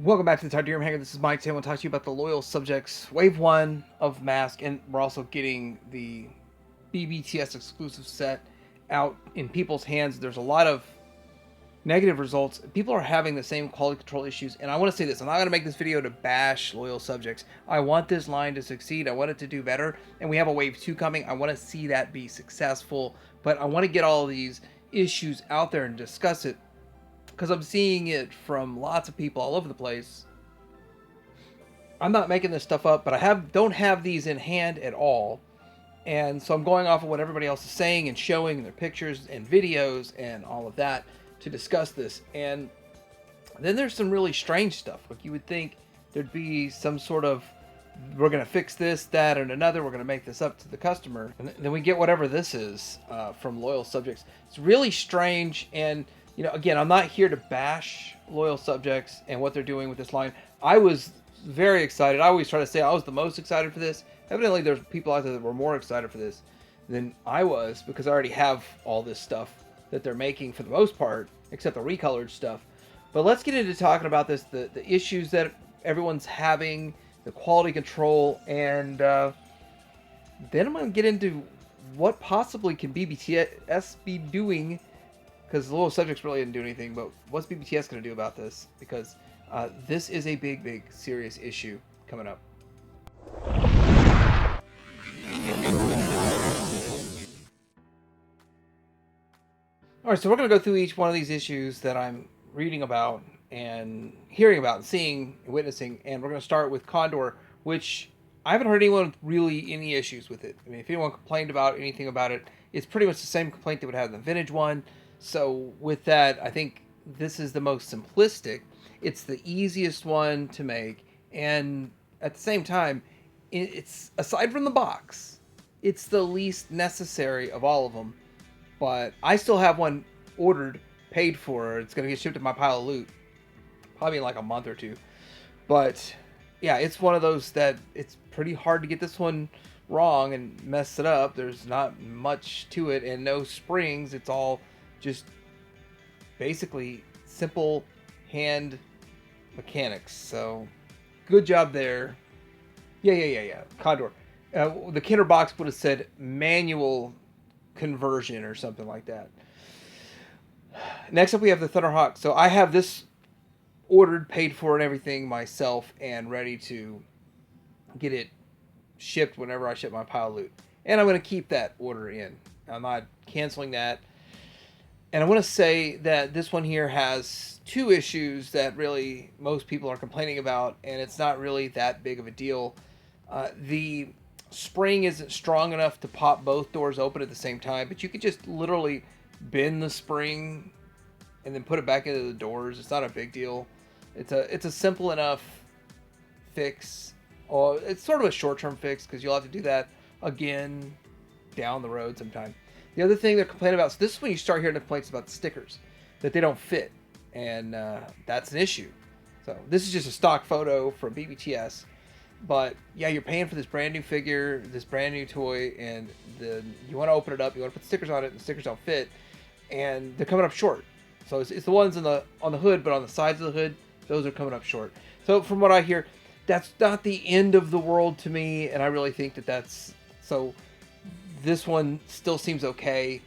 Welcome back to the Titanium Hanger. This is Mike. Today I want to talk to you about the Loyal Subjects Wave 1 of M.A.S.K, and we're also getting the BBTS exclusive set out in people's hands. There's a lot of negative results. People are having the same quality control issues, and I want to say this. I'm not going to make this video to bash Loyal Subjects. I want this line to succeed. I want it to do better, and we have a Wave 2 coming. I want to see that be successful, but I want to get all of these issues out there and discuss it, because I'm seeing it from lots of people all over the place. I'm not making this stuff up, but don't have these in hand at all. And so I'm going off of what everybody else is saying and showing their pictures and videos and all of that to discuss this. And then there's some really strange stuff. Like, you would think there'd be some sort of, we're going to fix this, that, and another. We're going to make this up to the customer. And then we get whatever this is from Loyal Subjects. It's really strange. And you know, again, I'm not here to bash Loyal Subjects and what they're doing with this line. I was very excited. I always try to say I was the most excited for this. Evidently, there's people out there that were more excited for this than I was, because I already have all this stuff that they're making for the most part, except the recolored stuff. But let's get into talking about this, the issues that everyone's having, the quality control, and then I'm going to get into what possibly can BBTS be doing, because the Loyal Subjects really didn't do anything, but what's BBTS going to do about this? Because this is a big, serious issue coming up. Alright, so we're going to go through each one of these issues that I'm reading about and hearing about and seeing and witnessing, and we're going to start with Condor, which I haven't heard anyone with really any issues with it. I mean, if anyone complained about anything about it, it's pretty much the same complaint they would have in the vintage one. So with that, I think this is the most simplistic. It's the easiest one to make, and at the same time, it's, aside from the box, it's the least necessary of all of them. But I still have one ordered, paid for. It's going to get shipped to my pile of loot, probably in like a month or two. But yeah, it's one of those that it's pretty hard to get this one wrong and mess it up. There's not much to it, and no springs. It's all just basically simple hand mechanics. So good job there. Yeah. Condor. The Kinder box would have said manual conversion or something like that. Next up, we have the Thunderhawk. So I have this ordered, paid for, and everything myself, and ready to get it shipped whenever I ship my pile of loot. And I'm going to keep that order in. I'm not canceling that. And I want to say that this one here has two issues that really most people are complaining about, and it's not really that big of a deal. The spring isn't strong enough to pop both doors open at the same time, but you could just literally bend the spring and then put it back into the doors. It's not a big deal. It's a simple enough fix. Or it's sort of a short-term fix, because you'll have to do that again down the road sometime. The other thing they're complaining about, so this is when you start hearing the complaints about the stickers, that they don't fit, and that's an issue. So this is just a stock photo from BBTS, but yeah, you're paying for this brand new figure, this brand new toy, and you want to open it up, you want to put stickers on it, and the stickers don't fit, and they're coming up short. So it's the ones on the hood, but on the sides of the hood, those are coming up short. So from what I hear, that's not the end of the world to me, and I really think that's so. This one still seems okay,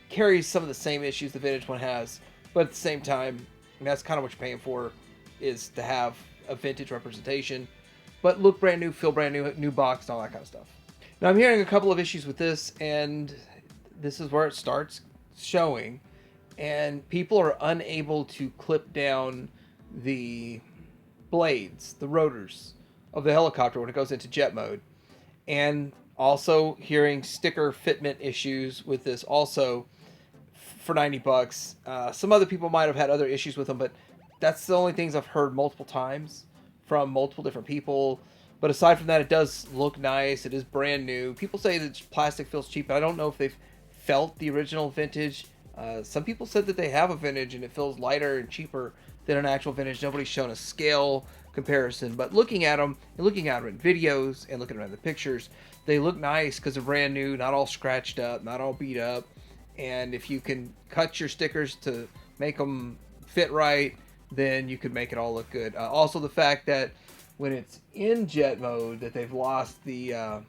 carries some of the same issues the vintage one has, but at the same time, that's kind of what you're paying for, is to have a vintage representation, but look brand new, feel brand new box, and all that kind of stuff. Now I'm hearing a couple of issues with this, and this is where it starts showing, and people are unable to clip down the blades, the rotors of the helicopter when it goes into jet mode, and also hearing sticker fitment issues with this also for 90 bucks. Some other people might have had other issues with them, but that's the only things I've heard multiple times from multiple different people. But aside from that, it does look nice. It is brand new. People say that plastic feels cheap, but I don't know if they've felt the original vintage. Some people said that they have a vintage and it feels lighter and cheaper than an actual vintage. Nobody's shown a scale comparison, but looking at them and looking at them in videos and looking at the pictures, they look nice because they're brand new, not all scratched up, not all beat up. And if you can cut your stickers to make them fit right, then you could make it all look good. Also, the fact that when it's in jet mode, that they've lost the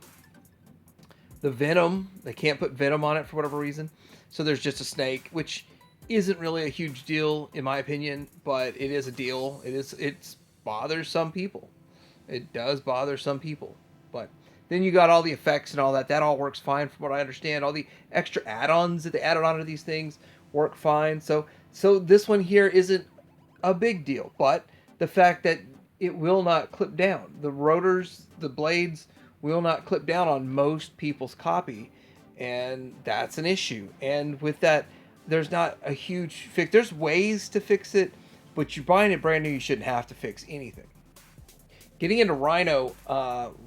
venom. They can't put venom on it for whatever reason. So there's just a snake, which isn't really a huge deal in my opinion, but it is a deal. It bothers some people. It does bother some people. But then you got all the effects and all that. That all works fine from what I understand. All the extra add-ons that they added onto these things work fine. So this one here isn't a big deal, but the fact that it will not clip down. The rotors, the blades will not clip down on most people's copy, and that's an issue. And with that, there's not a huge fix. There's ways to fix it, but you're buying it brand new, you shouldn't have to fix anything. Getting into Rhino,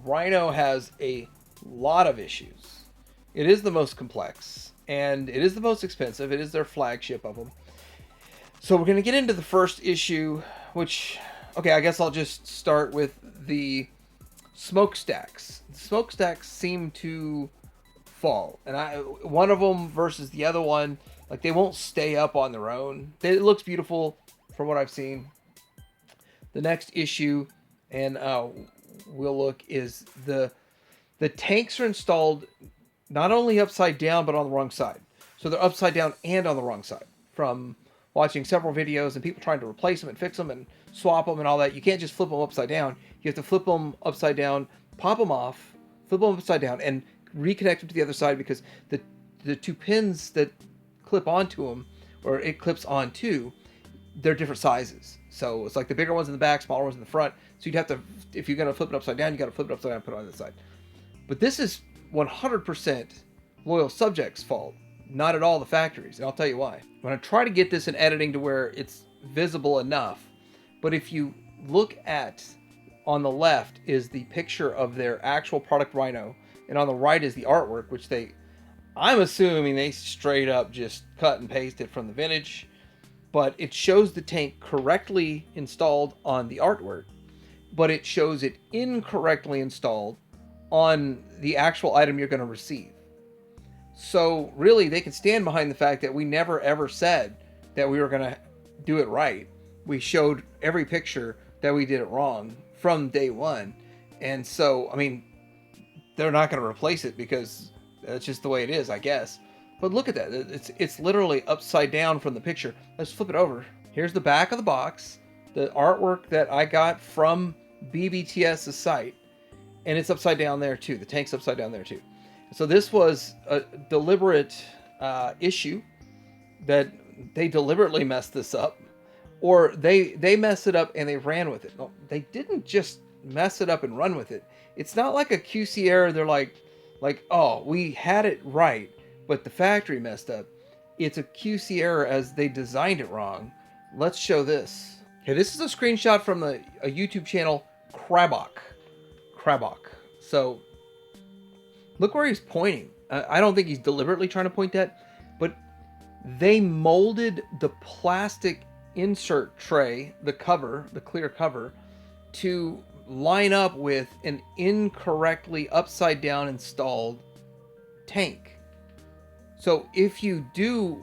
Rhino has a lot of issues. It is the most complex, and it is the most expensive. It is their flagship of them. So we're going to get into the first issue, which, okay, I guess I'll just start with the smokestacks. The smokestacks seem to fall, and one of them versus the other one, like, they won't stay up on their own. It looks beautiful from what I've seen. The next issue, and we'll look, is the tanks are installed not only upside down but on the wrong side. So they're upside down and on the wrong side. From watching several videos and people trying to replace them and fix them and swap them and all that, you can't just flip them upside down. You have to flip them upside down, pop them off, flip them upside down, and reconnect them to the other side, because the two pins that clip onto them, or it clips onto, they're different sizes. So it's like the bigger ones in the back, smaller ones in the front. So you'd have to, if you're going to flip it upside down, you got to flip it upside down and put it on the side. But this is 100% Loyal Subject's fault, not at all the factories, and I'll tell you why. I'm going to try to get this in editing to where it's visible enough, but if you look at, on the left is the picture of their actual product Rhino, and on the right is the artwork, which I'm assuming they straight up just cut and pasted from the vintage, but it shows the tank correctly installed on the artwork, but it shows it incorrectly installed on the actual item you're going to receive. So really, they can stand behind the fact that we never ever said that we were going to do it right. We showed every picture that we did it wrong from day one. And so, I mean, they're not going to replace it because that's just the way it is, I guess. But look at that. It's literally upside down from the picture. Let's flip it over. Here's the back of the box, the artwork that I got from BBTS's site, and it's upside down there too. The tank's upside down there too. So this was a deliberate issue that they deliberately messed this up, or they messed it up and they ran with it. No, they didn't just mess it up and run with it. It's not like a QC error. They're like, oh, we had it right, but the factory messed up. It's a QC error as they designed it wrong. Let's show this. Okay, this is a screenshot from a YouTube channel, Crabok. So look where he's pointing. I don't think he's deliberately trying to point that, but they molded the plastic insert tray, the cover, the clear cover, to line up with an incorrectly upside down installed tank. So if you do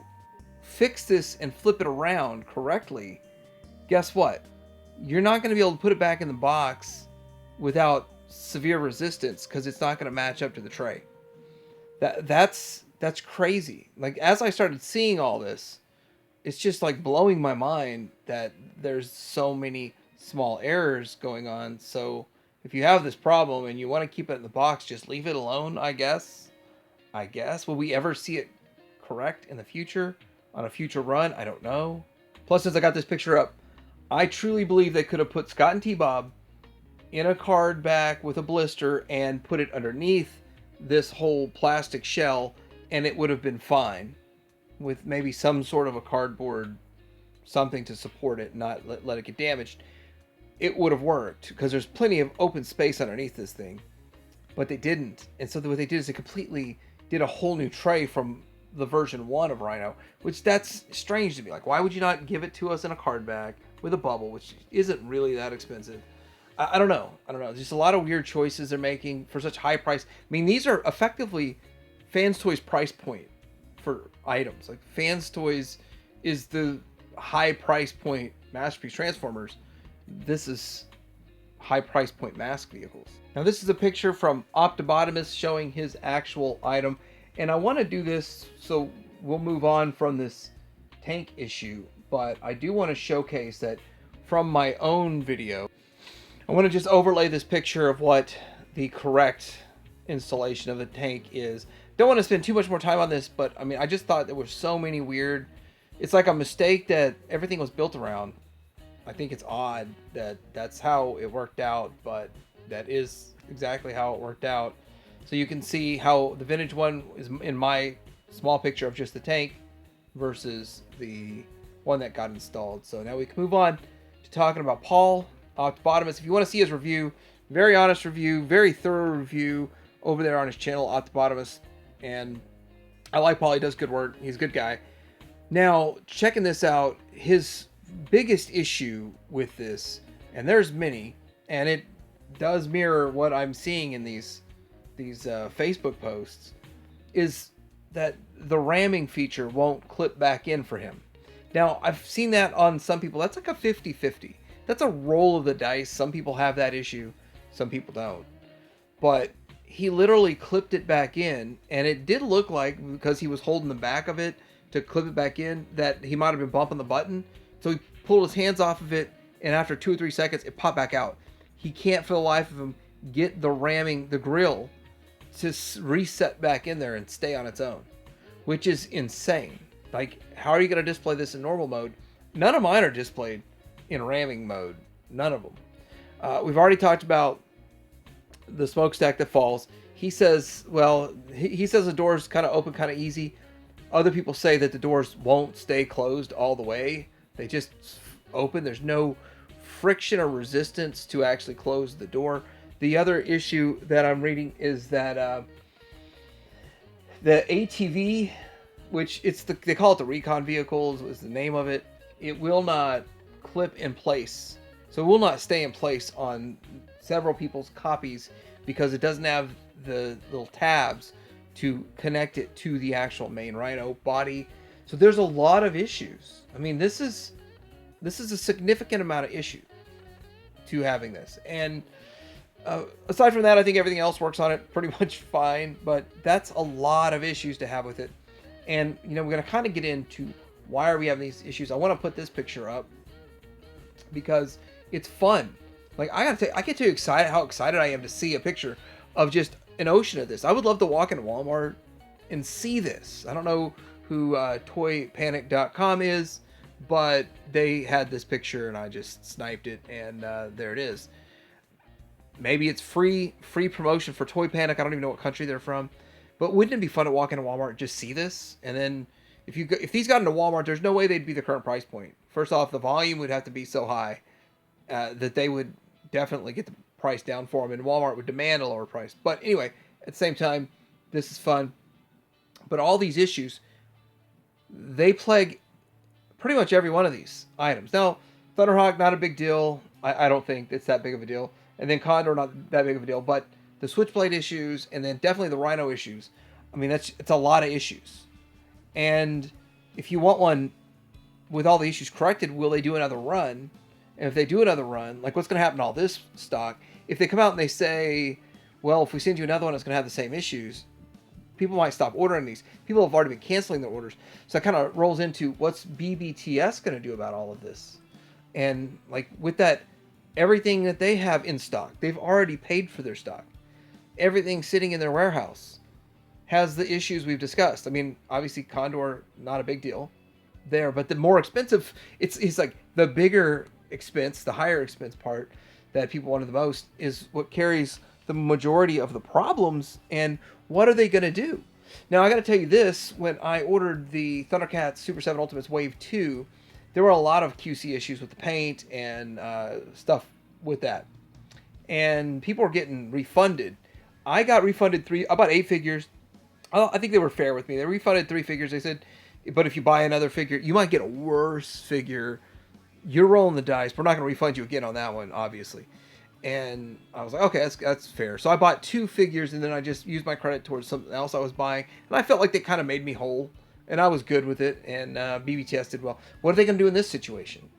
fix this and flip it around correctly, guess what? You're not going to be able to put it back in the box without severe resistance, because it's not going to match up to the tray. That's crazy. Like, as I started seeing all this, it's just like blowing my mind that there's so many small errors going on. So if you have this problem and you want to keep it in the box, just leave it alone, I guess. Will we ever see it correct in the future on a future run? I don't know. Plus, since I got this picture up, I truly believe they could have put Scott and T-Bob in a card back with a blister and put it underneath this whole plastic shell, and it would have been fine, with maybe some sort of a cardboard something to support it, not let it get damaged. It would have worked, because there's plenty of open space underneath this thing, but they didn't. And so what they did is they completely did a whole new tray from the version 1 of Rhino, which that's strange to me. Like, why would you not give it to us in a card bag with a bubble, which isn't really that expensive? I don't know. There's just a lot of weird choices they're making for such high price. I mean, these are effectively Fans Toys price point for items. Like, Fans Toys is the high price point Masterpiece Transformers, this is high price point M.A.S.K vehicles. Now this is a picture from Optibotimus showing his actual item, and I want to do this so we'll move on from this tank issue, but I do want to showcase that from my own video. I want to just overlay this picture of what the correct installation of the tank is. Don't want to spend too much more time on this, but I mean, I just thought there were so many weird... It's like a mistake that everything was built around. I think it's odd that that's how it worked out, but that is exactly how it worked out. So you can see how the vintage one is in my small picture of just the tank versus the one that got installed. So now we can move on to talking about Paul Optibotimus. If you want to see his review, very honest review, very thorough review over there on his channel, Optibotimus. And I like Paul, he does good work, he's a good guy. Now, checking this out, his biggest issue with this, and there's many, and it does mirror what I'm seeing in these Facebook posts, is that the ramming feature won't clip back in for him. Now, I've seen that on some people. That's like a 50-50. That's a roll of the dice. Some people have that issue, some people don't. But he literally clipped it back in, and it did look like, because he was holding the back of it to clip it back in, that he might have been bumping the button. So he pulled his hands off of it, and after 2 or 3 seconds, it popped back out. He can't, for the life of him, get the ramming, the grill, to reset back in there and stay on its own, which is insane. Like, how are you going to display this in normal mode? None of mine are displayed in ramming mode. None of them. We've already talked about the smokestack that falls. He says, well, he says the doors kind of open kind of easy. Other people say that the doors won't stay closed all the way. They just open. There's no friction or resistance to actually close the door. The other issue that I'm reading is that the ATV, which they call it the recon vehicles, is the name of it. It will not clip in place. So it will not stay in place on several people's copies because it doesn't have the little tabs to connect it to the actual main Rhino body. So there's a lot of issues. I mean, this is a significant amount of issue to having this. And aside from that, I think everything else works on it pretty much fine, but that's a lot of issues to have with it. And, you know, we're going to kind of get into why are we having these issues. I want to put this picture up because it's fun. Like, I get too excited, how excited I am to see a picture of just an ocean of this. I would love to walk into Walmart and see this. I don't know who toypanic.com is, but they had this picture and I just sniped it, and there it is. Maybe it's free promotion for Toy Panic. I don't even know what country they're from, but wouldn't it be fun to walk into Walmart and just see this? And then if these got into Walmart, there's no way they'd be the current price point. First off, the volume would have to be so high that they would definitely get the price down for them, and Walmart would demand a lower price. But anyway, at the same time, this is fun. But all these issues, they plague pretty much every one of these items. Now, Thunderhawk, not a big deal. I don't think it's that big of a deal. And then Condor, not that big of a deal. But the Switchblade issues, and then definitely the Rhino issues, I mean, it's a lot of issues. And if you want one with all the issues corrected, will they do another run? And if they do another run, like what's going to happen to all this stock? If they come out and they say, well, if we send you another one, it's going to have the same issues, people might stop ordering these. People have already been canceling their orders. So that kind of rolls into what's BBTS going to do about all of this? And like with that, everything that they have in stock, they've already paid for their stock. Everything sitting in their warehouse has the issues we've discussed. I mean, obviously Condor, not a big deal there, but the more expensive, it's like the bigger expense, the higher expense part that people wanted the most is what carries the majority of the problems. And what are they going to do? Now, I got to tell you this, when I ordered the Thundercats Super 7 Ultimates Wave 2, there were a lot of QC issues with the paint and stuff with that. And people were getting refunded. I got refunded about 8 figures. I think they were fair with me. They refunded 3 figures. They said, but if you buy another figure, you might get a worse figure. You're rolling the dice. We're not going to refund you again on that one, obviously. And I was like, okay, that's fair. So I bought 2 figures, and then I just used my credit towards something else I was buying. And I felt like they kind of made me whole. And I was good with it. And BBTS did well. What are they going to do in this situation?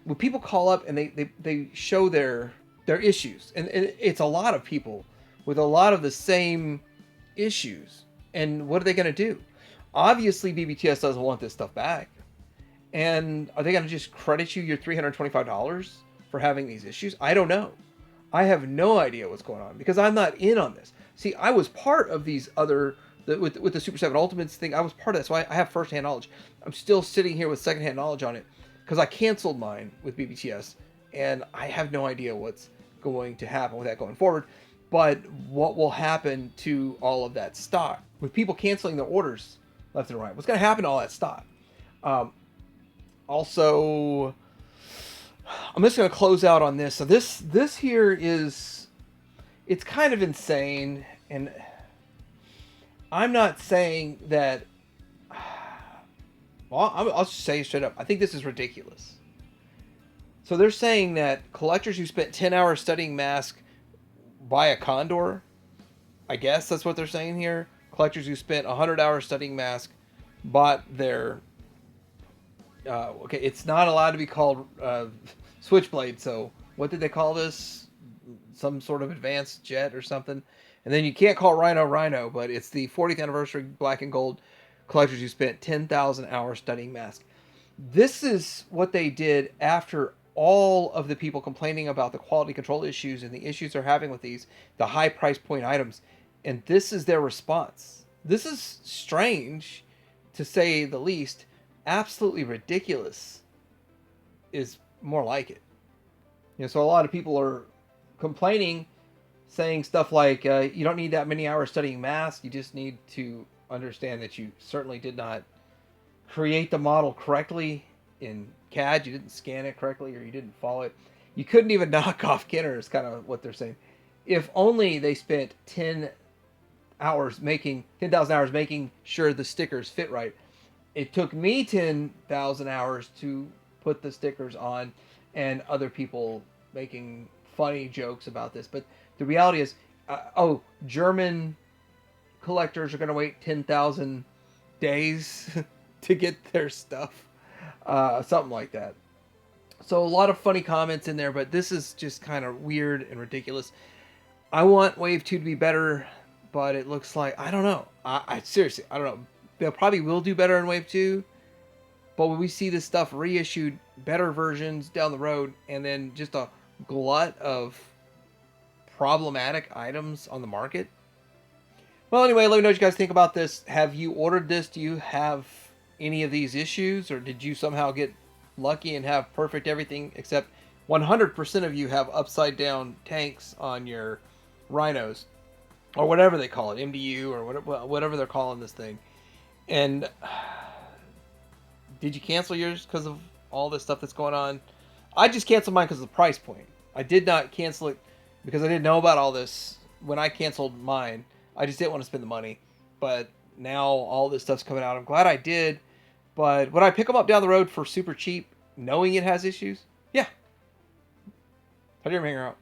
when people call up and they show their issues, and it's a lot of people with a lot of the same issues, and what are they going to do? Obviously, BBTS doesn't want this stuff back. And are they going to just credit you your $325 for having these issues? I don't know. I have no idea what's going on because I'm not in on this. See, I was part of these other with the Super 7 Ultimates thing. I was part of that, so I have firsthand knowledge. I'm still sitting here with secondhand knowledge on it because I canceled mine with BBTS, and I have no idea what's going to happen with that going forward. But what will happen to all of that stock with people canceling their orders left and right? What's going to happen to all that stock? Also, I'm just going to close out on this. So this here is, it's kind of insane, and I'm not saying that. Well, I'll just say it straight up. I think this is ridiculous. So they're saying that collectors who spent 10 hours studying M.A.S.K buy a Condor. I guess that's what they're saying here. Collectors who spent 100 hours studying M.A.S.K bought their. Okay, it's not allowed to be called Switchblade. So what did they call this? Some sort of advanced jet or something. And then you can't call Rhino, but it's the 40th anniversary black and gold collectors who spent 10,000 hours studying M.A.S.K. This is what they did after all of the people complaining about the quality control issues and the issues they're having with these, the high price point items. And this is their response. This is strange, to say the least. Absolutely ridiculous is more like it. You know, so a lot of people are complaining, saying stuff like, you don't need that many hours studying M.A.S.K. You just need to understand that you certainly did not create the model correctly in CAD. You didn't scan it correctly, or you didn't follow it. You couldn't even knock off Kenner, is kind of what they're saying. If only they spent 10,000 hours making sure the stickers fit right. It took me 10,000 hours to put the stickers on, and other people making funny jokes about this. But the reality is, German collectors are going to wait 10,000 days to get their stuff. Something like that. So a lot of funny comments in there, but this is just kind of weird and ridiculous. I want Wave 2 to be better, but it looks like, I don't know. I seriously, I don't know. They'll probably will do better in Wave 2, but when we see this stuff reissued, better versions down the road, and then just a glut of problematic items on the market. Well, anyway, let me know what you guys think about this. Have you ordered this? Do you have any of these issues, or did you somehow get lucky and have perfect everything, except 100% of you have upside down tanks on your Rhinos, or whatever they call it, MDU, or whatever they're calling this thing. And did you cancel yours because of all this stuff that's going on? I just canceled mine because of the price point. I did not cancel it because I didn't know about all this when I canceled mine. I just didn't want to spend the money. But now all this stuff's coming out. I'm glad I did. But would I pick them up down the road for super cheap, knowing it has issues? Yeah. How do you hang out?